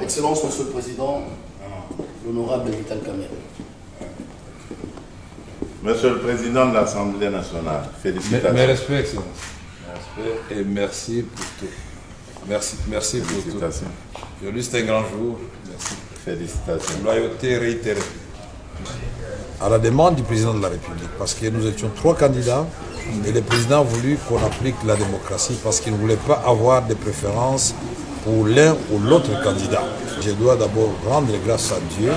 Excellence, Monsieur le Président, l'honorable Vital Kamerhe. Monsieur le Président de l'Assemblée nationale, félicitations. Mes respects, Excellence. Mes respects et merci pour tout. Merci pour tout. Aujourd'hui, c'est un grand jour. Merci. Félicitations. Loyauté réitérée. À la demande du président de la République, parce que nous étions 3 candidats et le président a voulu qu'on applique la démocratie parce qu'il ne voulait pas avoir de préférence pour l'un ou l'autre candidat. Je dois d'abord rendre grâce à Dieu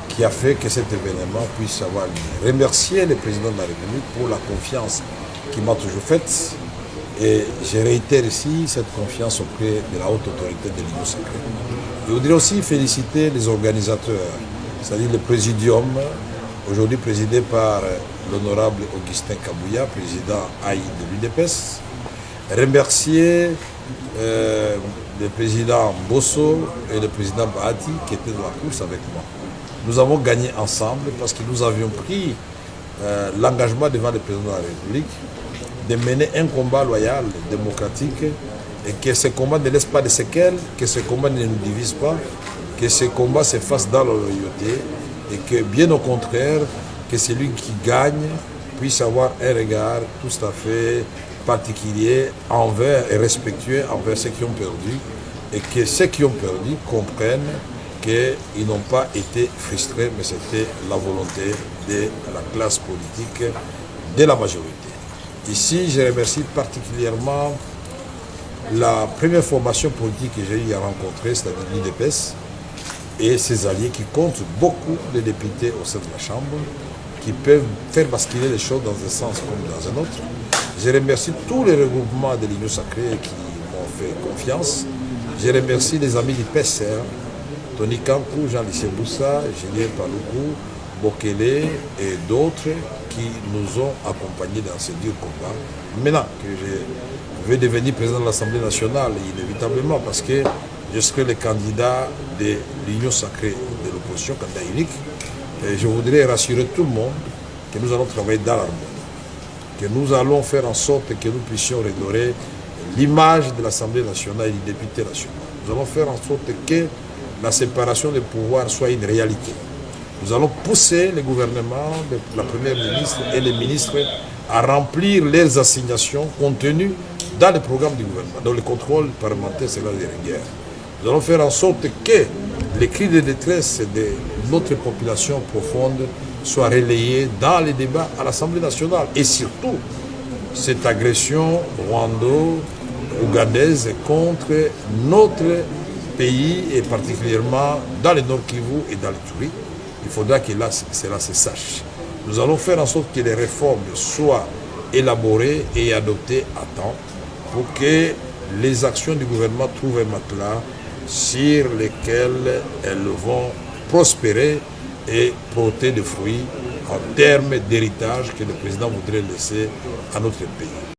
qui a fait que cet événement puisse avoir lieu. Remercier le président de la République pour la confiance qu'il m'a toujours faite et je réitère ici cette confiance auprès de la haute autorité de l'Union sacrée. Je voudrais aussi féliciter les organisateurs, c'est-à-dire le présidium, aujourd'hui présidé par l'honorable Augustin Kabouya, président AI de l'UDPS. Remercier le président Bosso et le président Bahati qui étaient dans la course avec moi. Nous avons gagné ensemble parce que nous avions pris l'engagement devant le président de la République de mener un combat loyal, démocratique, et que ce combat ne laisse pas de séquelles, que ce combat ne nous divise pas, que ce combat se fasse dans la loyauté, et que bien au contraire, que celui qui gagne puisse avoir un regard tout à fait particulier envers et respectueux envers ceux qui ont perdu, et que ceux qui ont perdu comprennent qu'ils n'ont pas été frustrés, mais c'était la volonté de la classe politique, de la majorité. Ici, je remercie particulièrement la première formation politique que j'ai eu à rencontrer, c'est-à-dire l'UDPS, et ses alliés qui comptent beaucoup de députés au sein de la Chambre, qui peuvent faire basculer les choses dans un sens comme dans un autre. Je remercie tous les regroupements de l'Union sacrée qui m'ont fait confiance. Je remercie les amis du PCR, Tony Kankou, Jean-Lycée Boussa, Julien Paloukou, Bokele et d'autres qui nous ont accompagnés dans ce dur combat. Maintenant que je vais devenir président de l'Assemblée nationale, inévitablement, parce que je serai le candidat de l'Union sacrée de l'opposition, candidat unique, et je voudrais rassurer tout le monde que nous allons travailler dans l'harmonie, que nous allons faire en sorte que nous puissions redorer l'image de l'Assemblée nationale et du député national. Nous allons faire en sorte que la séparation des pouvoirs soit une réalité. Nous allons pousser le gouvernement, la première ministre et les ministres à remplir leurs assignations contenues dans le programme du gouvernement, dont le contrôle parlementaire sera de rigueur. Nous allons faire en sorte que les cris de détresse de notre population profonde soient relayés dans les débats à l'Assemblée nationale. Et surtout, cette agression rwando-ougandaise contre notre pays, et particulièrement dans le Nord Kivu et dans le Turi, il faudra que là, cela se sache. Nous allons faire en sorte que les réformes soient élaborées et adoptées à temps pour que les actions du gouvernement trouvent un matelas sur lesquels elles vont prospérer et porter des fruits en termes d'héritage que le président voudrait laisser à notre pays.